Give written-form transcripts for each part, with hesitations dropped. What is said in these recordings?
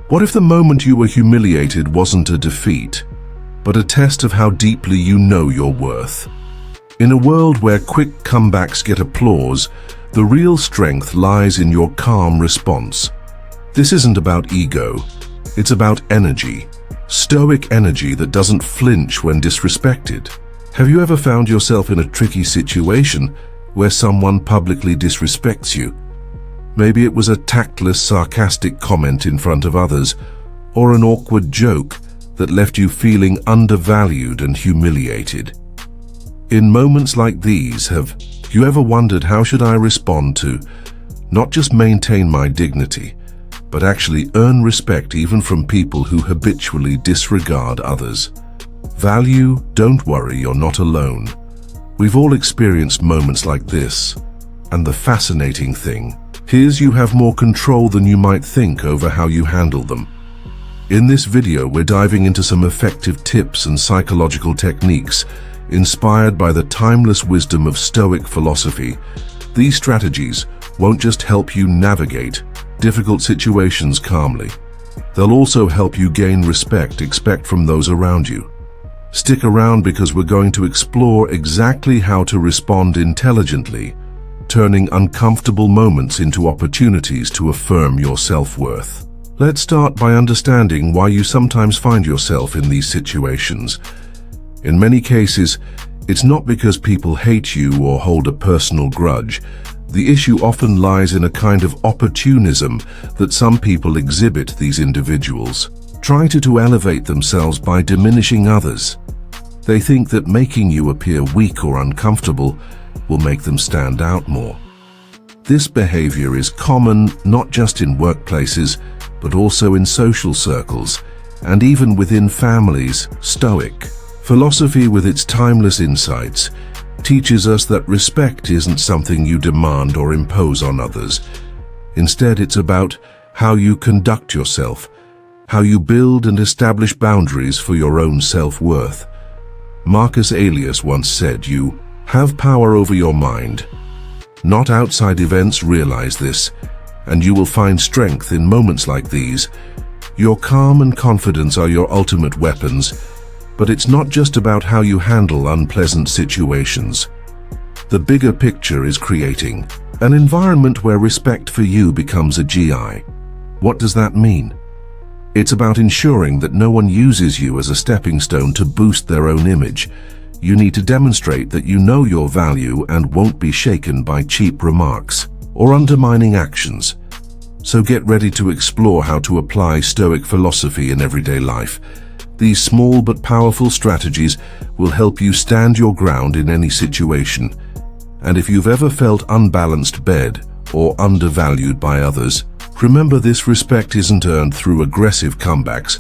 What if the moment you were humiliated wasn't a defeat, but a test of how deeply you know your worth? In a world where quick comebacks get applause, the real strength lies in your calm response. This isn't about ego, it's about energy. Stoic energy that doesn't flinch when disrespected. Have you ever found yourself in a tricky situation where someone publicly disrespects you? Maybe it was a tactless, sarcastic comment in front of others, or an awkward joke that left you feeling undervalued and humiliated. In moments like these, have you ever wondered, how should I respond to not just maintain my dignity, but actually earn respect even from people who habitually disregard others? Value, don't worry, you're not alone. We've all experienced moments like this, and the fascinating thing, here's you have more control than you might think over how you handle them. In this video, we're diving into some effective tips and psychological techniques inspired by the timeless wisdom of Stoic philosophy. These strategies won't just help you navigate difficult situations calmly. They'll also help you gain respect from those around you. Stick around because we're going to explore exactly how to respond intelligently, turning uncomfortable moments into opportunities to affirm your self-worth. Let's start by understanding why you sometimes find yourself in these situations. In many cases, it's not because people hate you or hold a personal grudge. The issue often lies in a kind of opportunism that some people exhibit. These individuals try to elevate themselves by diminishing others. They think that making you appear weak or uncomfortable will make them stand out more. This behavior is common not just in workplaces, but also in social circles and even within families. Stoic philosophy, with its timeless insights, teaches us that respect isn't something you demand or impose on others. Instead, it's about how you conduct yourself, how you build and establish boundaries for your own self-worth. Marcus Aurelius once said, "You have power over your mind, not outside events." Realize this, and you will find strength in moments like these. Your calm and confidence are your ultimate weapons, but it's not just about how you handle unpleasant situations. The bigger picture is creating an environment where respect for you becomes a GI. What does that mean? It's about ensuring that no one uses you as a stepping stone to boost their own image. You need to demonstrate that you know your value and won't be shaken by cheap remarks or undermining actions. So get ready to explore how to apply Stoic philosophy in everyday life. These small but powerful strategies will help you stand your ground in any situation. And if you've ever felt unbalanced or undervalued by others, remember, this respect isn't earned through aggressive comebacks,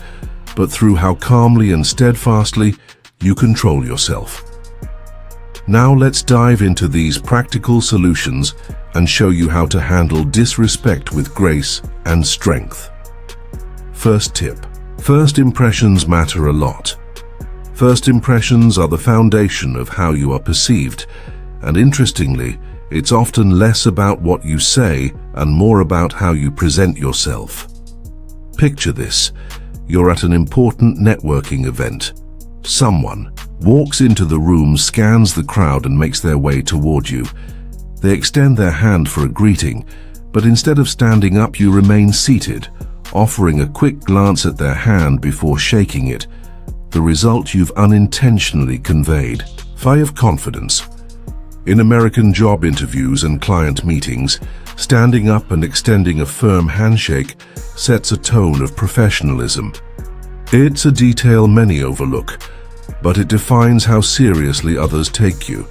but through how calmly and steadfastly you control yourself. Now let's dive into these practical solutions and show you how to handle disrespect with grace and strength. First tip. First impressions matter a lot. First impressions are the foundation of how you are perceived, and interestingly, it's often less about what you say and more about how you present yourself. Picture this. You're at an important networking event. Someone walks into the room, scans the crowd, and makes their way toward you. They extend their hand for a greeting, but instead of standing up, you remain seated, offering a quick glance at their hand before shaking it. The result, you've unintentionally conveyed. 5. Confidence. In American job interviews and client meetings, standing up and extending a firm handshake sets a tone of professionalism. It's a detail many overlook, but it defines how seriously others take you.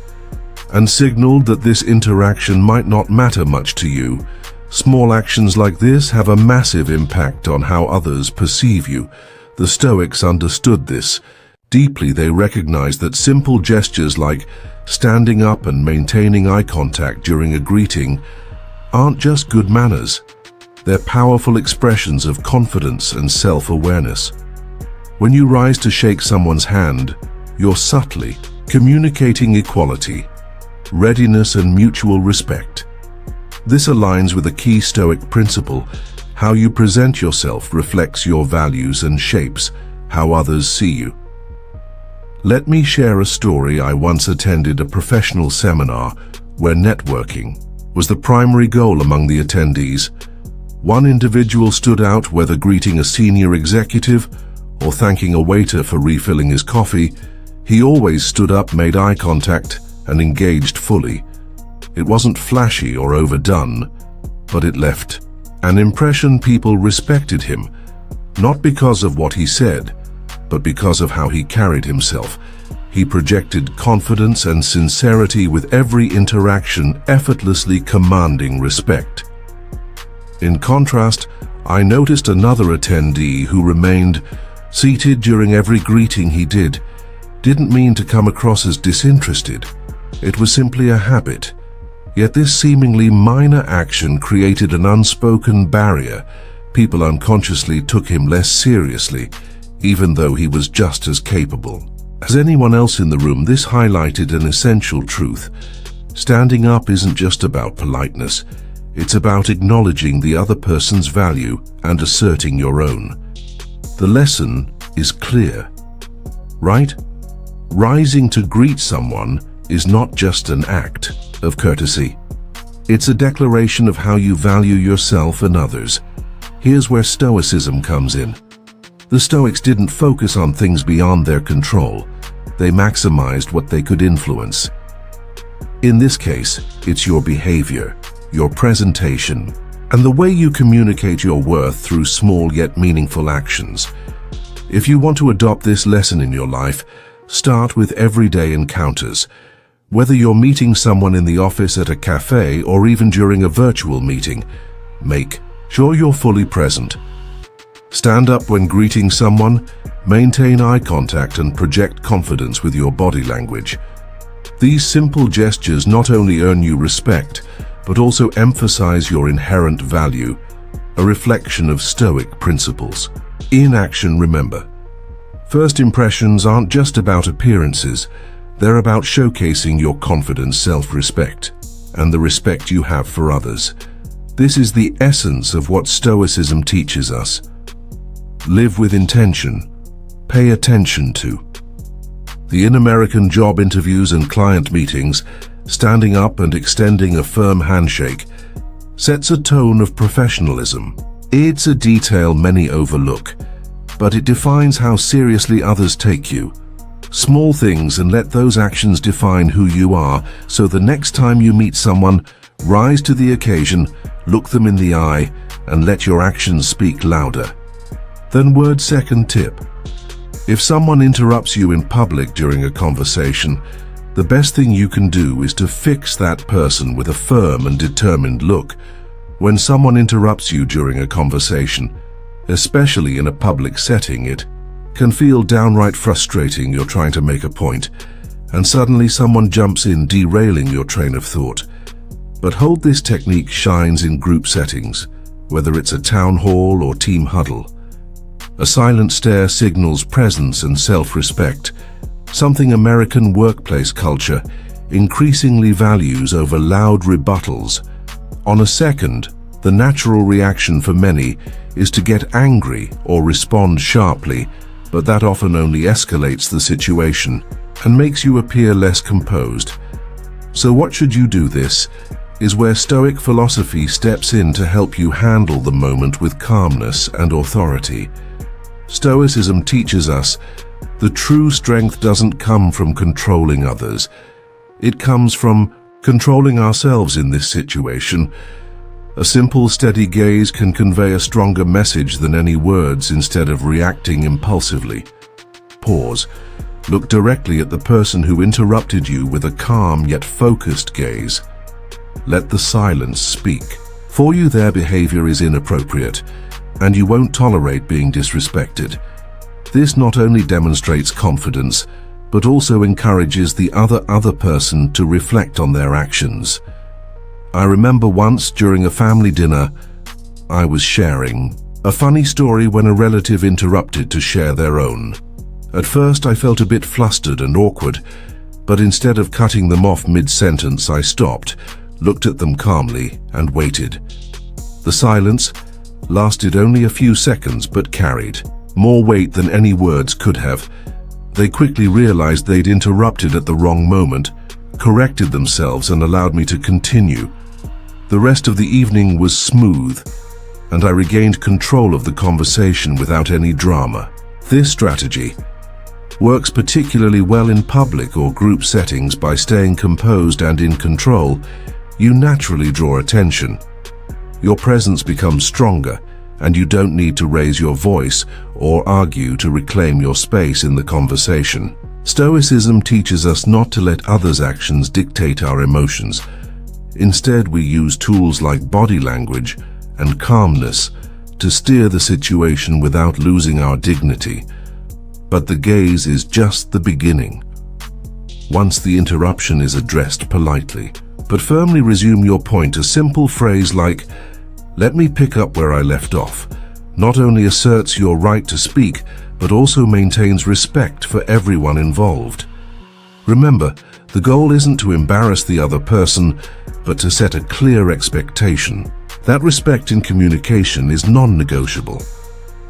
And signaled that this interaction might not matter much to you, small actions like this have a massive impact on how others perceive you. The Stoics understood this deeply. They recognized that simple gestures like standing up and maintaining eye contact during a greeting aren't just good manners. They're powerful expressions of confidence and self-awareness. When you rise to shake someone's hand, you're subtly communicating equality, readiness, and mutual respect. This aligns with a key Stoic principle: How you present yourself reflects your values and shapes how others see you. Let me share a story. I once attended a professional seminar where networking was the primary goal among the attendees. One individual stood out, whether greeting a senior executive or thanking a waiter for refilling his coffee. He always stood up, made eye contact, and engaged fully. It wasn't flashy or overdone, but it left an impression. People respected him, not because of what he said, but because of how he carried himself. He projected confidence and sincerity with every interaction, effortlessly commanding respect. In contrast, I noticed another attendee who remained seated during every greeting he didn't mean to come across as disinterested. It was simply a habit. Yet this seemingly minor action created an unspoken barrier. People unconsciously took him less seriously, even though he was just as capable as anyone else in the room. This highlighted an essential truth. Standing up isn't just about politeness. It's about acknowledging the other person's value and asserting your own. The lesson is clear, right? Rising to greet someone is not just an act of courtesy. It's a declaration of how you value yourself and others. Here's where Stoicism comes in. The Stoics didn't focus on things beyond their control. They maximized what they could influence. In this case, it's your behavior, your presentation, and the way you communicate your worth through small yet meaningful actions. If you want to adopt this lesson in your life, start with everyday encounters. Whether you're meeting someone in the office, at a cafe, or even during a virtual meeting, make sure you're fully present. Stand up when greeting someone, maintain eye contact, and project confidence with your body language. These simple gestures not only earn you respect, but also emphasize your inherent value, a reflection of Stoic principles. In action, remember, first impressions aren't just about appearances. They're about showcasing your confidence, self-respect, and the respect you have for others. This is the essence of what Stoicism teaches us. Live with intention. Pay attention to. In American job interviews and client meetings, standing up and extending a firm handshake sets a tone of professionalism. It's a detail many overlook, but it defines how seriously others take you. Small things, and let those actions define who you are, so the next time you meet someone, rise to the occasion, look them in the eye, and let your actions speak louder than words. Second tip: if someone interrupts you in public during a conversation, the best thing you can do is to fix that person with a firm and determined look. When someone interrupts you during a conversation, especially in a public setting, it can feel downright frustrating. You're trying to make a point, and suddenly someone jumps in, derailing your train of thought. But hold, this technique shines in group settings, whether it's a town hall or team huddle. A silent stare signals presence and self-respect, something American workplace culture increasingly values over loud rebuttals. On a second, the natural reaction for many is to get angry or respond sharply, but that often only escalates the situation and makes you appear less composed. So what should you do? This is where Stoic philosophy steps in to help you handle the moment with calmness and authority. Stoicism teaches us the true strength doesn't come from controlling others. It comes from controlling ourselves in this situation. A simple, steady gaze can convey a stronger message than any words. Instead of reacting impulsively, pause. Look directly at the person who interrupted you with a calm yet focused gaze. Let the silence speak for you. Their behavior is inappropriate, and you won't tolerate being disrespected. This not only demonstrates confidence, but also encourages the other person to reflect on their actions. I remember once during a family dinner, I was sharing a funny story when a relative interrupted to share their own. At first I felt a bit flustered and awkward, but instead of cutting them off mid-sentence, I stopped, looked at them calmly, and waited. The silence, lasted only a few seconds but carried more weight than any words could have. They quickly realized they'd interrupted at the wrong moment, corrected themselves, and allowed me to continue. The rest of the evening was smooth, and I regained control of the conversation without any drama. This strategy works particularly well in public or group settings. By staying composed and in control, you naturally draw attention. Your presence becomes stronger, and you don't need to raise your voice or argue to reclaim your space in the conversation. Stoicism teaches us not to let others' actions dictate our emotions. Instead, we use tools like body language and calmness to steer the situation without losing our dignity. But the gaze is just the beginning. Once the interruption is addressed politely, but firmly resume your point, a simple phrase like, "Let me pick up where I left off," not only asserts your right to speak, but also maintains respect for everyone involved. Remember, the goal isn't to embarrass the other person, but to set a clear expectation. That respect in communication is non-negotiable.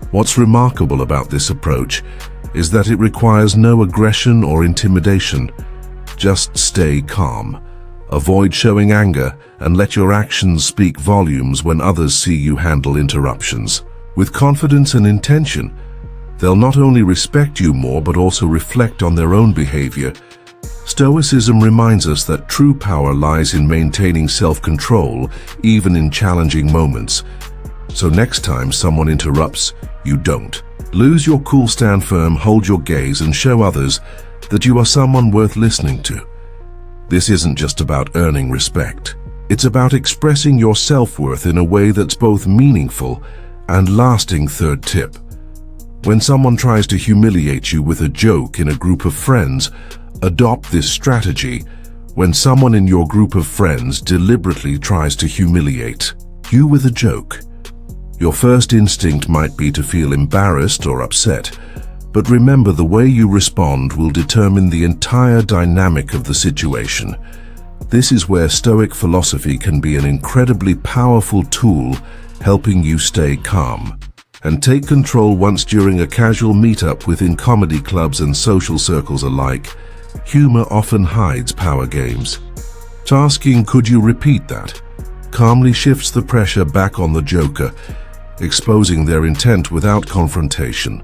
What's remarkable about this approach is that it requires no aggression or intimidation. Just stay calm. Avoid showing anger and let your actions speak volumes when others see you handle interruptions. With confidence and intention, they'll not only respect you more but also reflect on their own behavior. Stoicism reminds us that true power lies in maintaining self-control, even in challenging moments. So next time someone interrupts, you don't. Lose your cool, stand firm, hold your gaze, and show others that you are someone worth listening to. This isn't just about earning respect. It's about expressing your self-worth in a way that's both meaningful and lasting. Third tip: when someone tries to humiliate you with a joke in a group of friends, adopt this strategy. When someone in your group of friends deliberately tries to humiliate you with a joke, your first instinct might be to feel embarrassed or upset, but remember, the way you respond will determine the entire dynamic of the situation. This is where Stoic philosophy can be an incredibly powerful tool, helping you stay calm and take control. Once during a casual meetup within comedy clubs and social circles alike, humor often hides power games. Asking, "Could you repeat that?" calmly shifts the pressure back on the joker, exposing their intent without confrontation.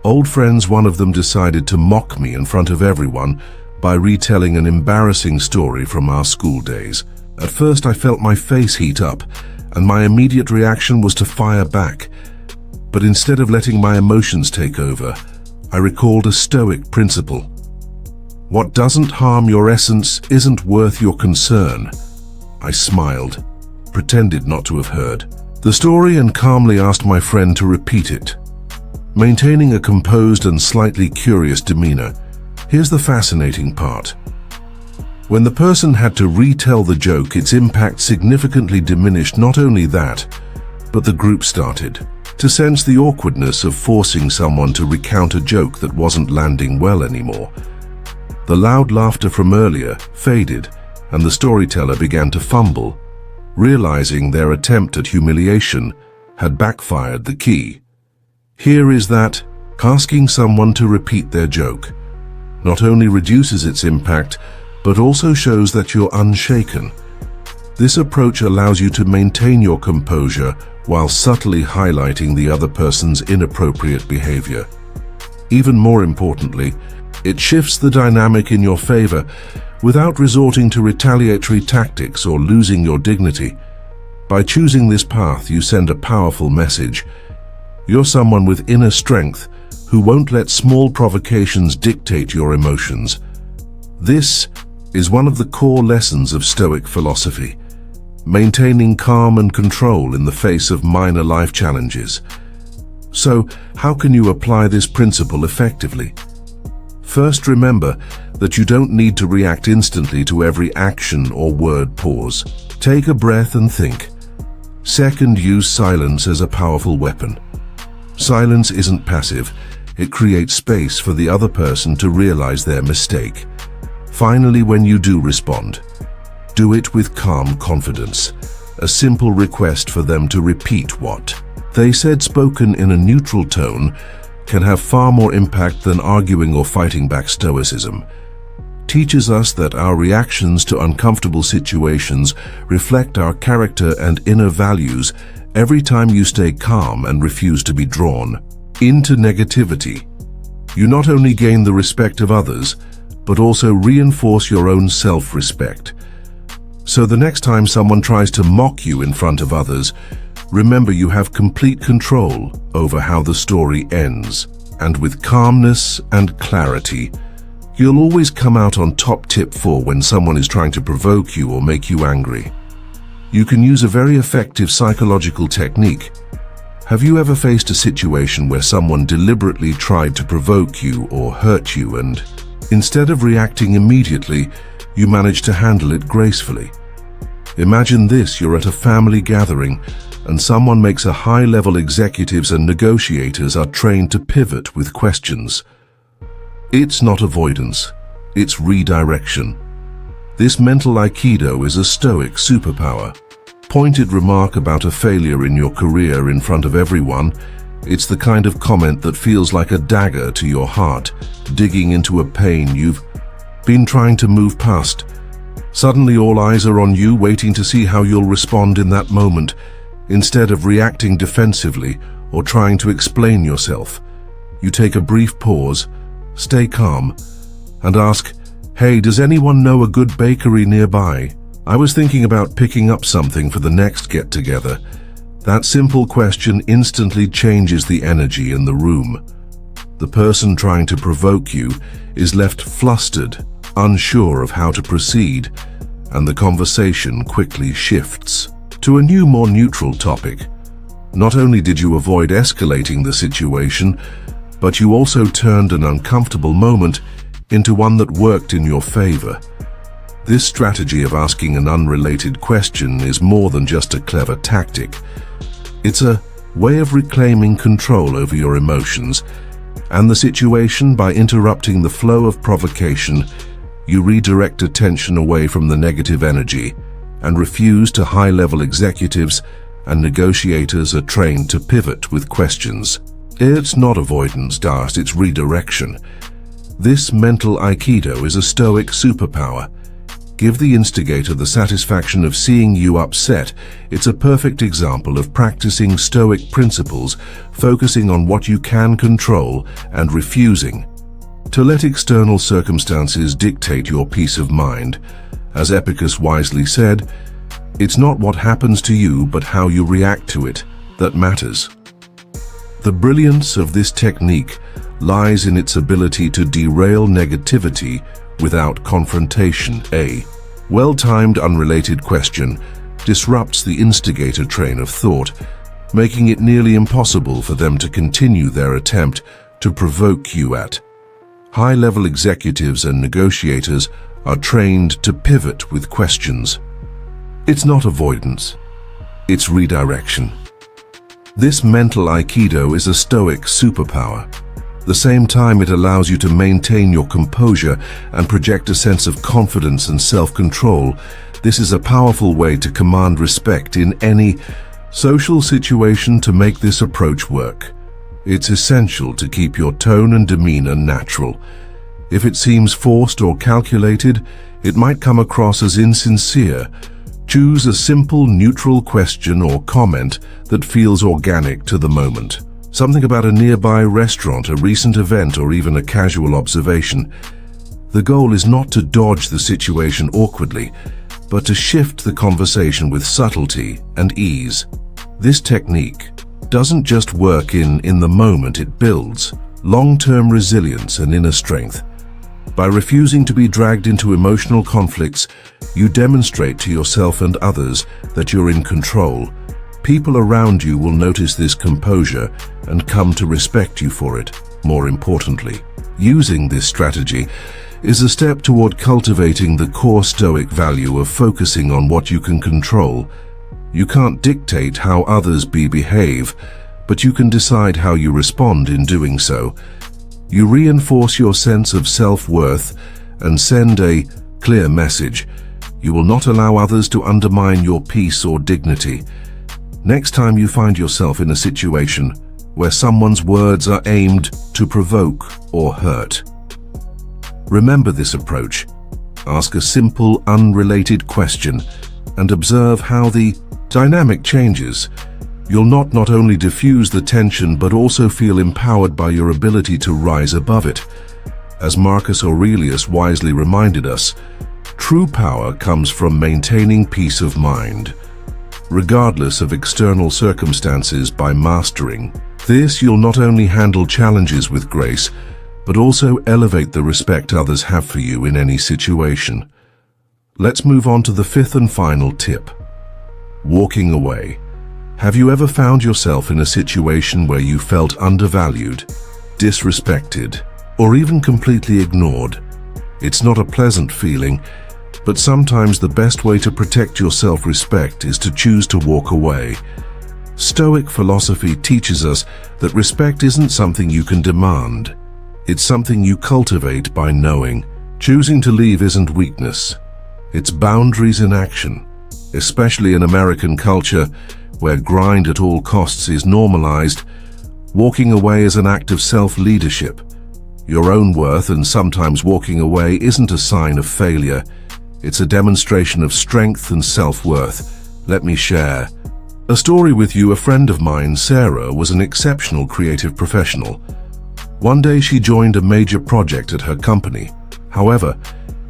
Old friends, one of them decided to mock me in front of everyone by retelling an embarrassing story from our school days. At first I felt my face heat up, and my immediate reaction was to fire back. But instead of letting my emotions take over, I recalled a Stoic principle. What doesn't harm your essence isn't worth your concern. I smiled, pretended not to have heard the story, and calmly asked my friend to repeat it, maintaining a composed and slightly curious demeanor. Here's the fascinating part. When the person had to retell the joke, its impact significantly diminished. Not only that, but the group started to sense the awkwardness of forcing someone to recount a joke that wasn't landing well anymore. The loud laughter from earlier faded, and the storyteller began to fumble, realizing their attempt at humiliation had backfired. The key here is that asking someone to repeat their joke not only reduces its impact, but also shows that you're unshaken. This approach allows you to maintain your composure while subtly highlighting the other person's inappropriate behavior. Even more importantly, it shifts the dynamic in your favor without resorting to retaliatory tactics or losing your dignity. By choosing this path, you send a powerful message. You're someone with inner strength who won't let small provocations dictate your emotions. This is one of the core lessons of Stoic philosophy, maintaining calm and control in the face of minor life challenges. So, how can you apply this principle effectively? First, remember that you don't need to react instantly to every action or word. Pause. Take a breath and think. Second, use silence as a powerful weapon. Silence isn't passive. It creates space for the other person to realize their mistake. Finally, when you do respond, do it with calm confidence. A simple request for them to repeat what They said spoken in a neutral tone can have far more impact than arguing or fighting back stoicism. Teaches us that our reactions to uncomfortable situations reflect our character and inner values every time you stay calm and refuse to be drawn into negativity. You not only gain the respect of others, but also reinforce your own self-respect. So the next time someone tries to mock you in front of others, remember you have complete control over how the story ends. And with calmness and clarity, you'll always come out on top. Tip 4: when someone is trying to provoke you or make you angry, you can use a very effective psychological technique. Have you ever faced a situation where someone deliberately tried to provoke you or hurt you, and instead of reacting immediately, you managed to handle it gracefully? Imagine this: you're at a family gathering and someone makes a high-level executives and negotiators are trained to pivot with questions. It's not avoidance, it's redirection. This mental aikido is a Stoic superpower. Pointed remark about a failure in your career in front of everyone, it's the kind of comment that feels like a dagger to your heart, digging into a pain you've been trying to move past. Suddenly all eyes are on you, waiting to see how you'll respond in that moment. Instead of reacting defensively or trying to explain yourself, you take a brief pause, stay calm, and ask, "Hey, does anyone know a good bakery nearby? I was thinking about picking up something for the next get-together." That simple question instantly changes the energy in the room. The person trying to provoke you is left flustered, unsure of how to proceed, and the conversation quickly shifts to a new, more neutral topic. Not only did you avoid escalating the situation, but you also turned an uncomfortable moment into one that worked in your favor. This strategy of asking an unrelated question is more than just a clever tactic. It's a way of reclaiming control over your emotions and the situation. By interrupting the flow of provocation, you redirect attention away from the negative energy and refuse to. High-level executives and negotiators are trained to pivot with questions. It's not avoidance, it's redirection. This mental aikido is a Stoic superpower. Give the instigator the satisfaction of seeing you upset. It's a perfect example of practicing Stoic principles, focusing on what you can control and refusing to let external circumstances dictate your peace of mind. As Epicus wisely said, it's not what happens to you, but how you react to it that matters. The brilliance of this technique lies in its ability to derail negativity without confrontation. A well-timed, unrelated question disrupts the instigator train of thought, making it nearly impossible for them to continue their attempt to provoke you at. High-level executives and negotiators are trained to pivot with questions. It's not avoidance, it's redirection. This mental aikido is a Stoic superpower. At the same time, it allows you to maintain your composure and project a sense of confidence and self-control. This is a powerful way to command respect in any social situation. To make this approach work, it's essential to keep your tone and demeanor natural. If it seems forced or calculated, it might come across as insincere. Choose a simple, neutral question or comment that feels organic to the moment. Something about a nearby restaurant, a recent event, or even a casual observation. The goal is not to dodge the situation awkwardly, but to shift the conversation with subtlety and ease. This technique doesn't just work in the moment, it builds long-term resilience and inner strength. By refusing to be dragged into emotional conflicts, you demonstrate to yourself and others that you're in control. People around you will notice this composure and come to respect you for it. More importantly, using this strategy is a step toward cultivating the core Stoic value of focusing on what you can control. You can't dictate how others behave, but you can decide how you respond in doing so. You reinforce your sense of self-worth and send a clear message. You will not allow others to undermine your peace or dignity. Next time you find yourself in a situation where someone's words are aimed to provoke or hurt, remember this approach. Ask a simple, unrelated question and observe how the dynamic changes. You'll not only diffuse the tension but also feel empowered by your ability to rise above it. As Marcus Aurelius wisely reminded us, true power comes from maintaining peace of mind, regardless of external circumstances. By mastering this, you'll not only handle challenges with grace, but also elevate the respect others have for you in any situation. Let's move on to the fifth and final tip: walking away. Have you ever found yourself in a situation where you felt undervalued, disrespected, or even completely ignored? It's not a pleasant feeling, but sometimes the best way to protect your self-respect is to choose to walk away. Stoic philosophy teaches us that respect isn't something you can demand. It's something you cultivate by knowing. Choosing to leave isn't weakness. It's boundaries in action, especially in American culture, where grind at all costs is normalized. Walking away is an act of self-leadership. Your own worth, and sometimes walking away isn't a sign of failure. It's a demonstration of strength and self-worth. Let me share a story with you. A friend of mine, Sarah, was an exceptional creative professional. One day she joined a major project at her company. However,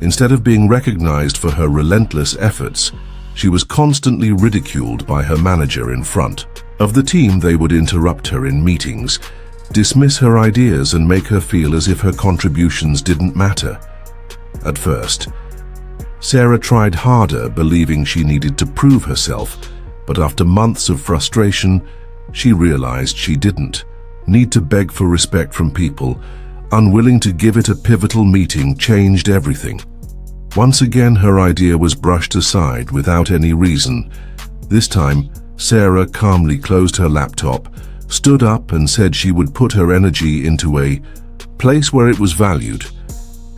instead of being recognized for her relentless efforts, she was constantly ridiculed by her manager in front of the team. They would interrupt her in meetings, dismiss her ideas, and make her feel as if her contributions didn't matter. At first, Sarah tried harder, believing she needed to prove herself, but after months of frustration, she realized she didn't need to beg for respect from people. Unwilling to give it, a pivotal meeting changed everything. Once again, her idea was brushed aside without any reason. This time, Sarah calmly closed her laptop, stood up, and said she would put her energy into a place where it was valued.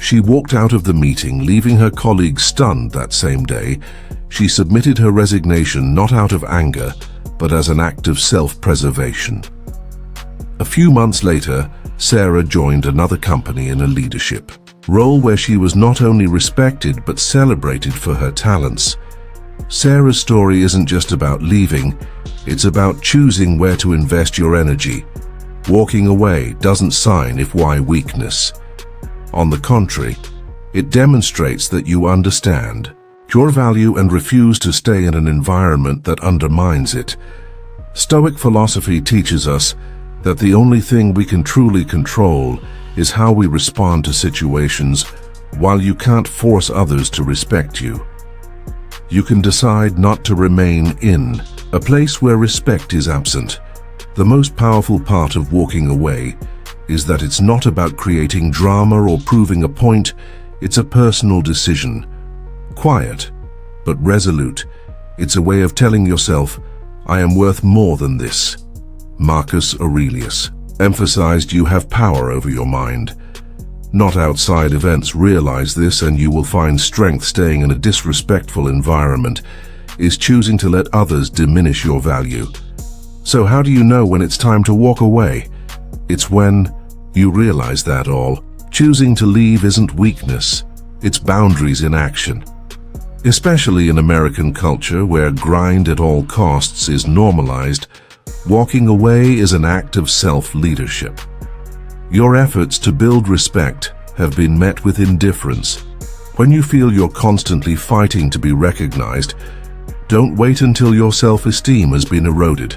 She walked out of the meeting, leaving her colleagues stunned. That same day, she submitted her resignation not out of anger, but as an act of self-preservation. A few months later, Sarah joined another company in a leadership role where she was not only respected but celebrated for her talents. Sarah's story isn't just about leaving, it's about choosing where to invest your energy. Walking away doesn't signify weakness. On the contrary, it demonstrates that you understand your value and refuse to stay in an environment that undermines it. Stoic philosophy teaches us that the only thing we can truly control is how we respond to situations. While you can't force others to respect you, you can decide not to remain in a place where respect is absent. The most powerful part of walking away is that it's not about creating drama or proving a point. It's a personal decision. Quiet, but resolute. It's a way of telling yourself, I am worth more than this. Marcus Aurelius emphasized you have power over your mind, not outside events. Realize this and you will find strength. Staying in a disrespectful environment is choosing to let others diminish your value. So how do you know when it's time to walk away? It's when you realize that all choosing to leave isn't weakness, it's boundaries in action. Especially in American culture where grind at all costs is normalized, walking away is an act of self-leadership. Your efforts to build respect have been met with indifference. When you feel you're constantly fighting to be recognized, don't wait until your self-esteem has been eroded.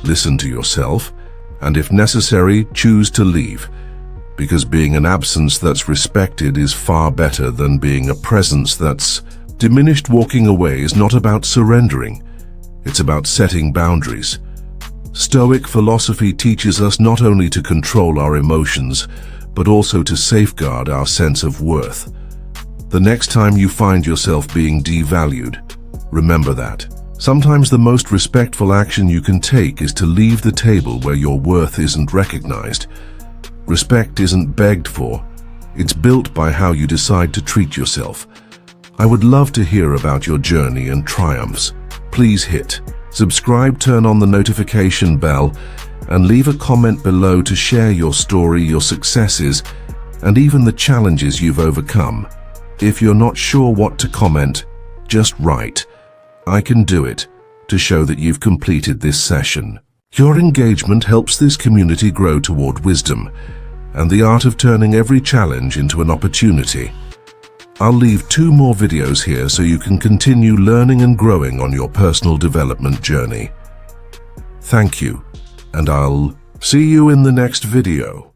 Listen to yourself, and if necessary, choose to leave. Because being an absence that's respected is far better than being a presence that's diminished. Walking away is not about surrendering, it's about setting boundaries. Stoic philosophy teaches us not only to control our emotions, but also to safeguard our sense of worth. The next time you find yourself being devalued, remember that. Sometimes the most respectful action you can take is to leave the table where your worth isn't recognized. Respect isn't begged for, it's built by how you decide to treat yourself. I would love to hear about your journey and triumphs. Please hit Subscribe, turn on the notification bell, and leave a comment below to share your story, your successes, and even the challenges you've overcome. If you're not sure what to comment, just write, "I can do it," to show that you've completed this session. Your engagement helps this community grow toward wisdom and the art of turning every challenge into an opportunity. I'll leave 2 more videos here so you can continue learning and growing on your personal development journey. Thank you, and I'll see you in the next video.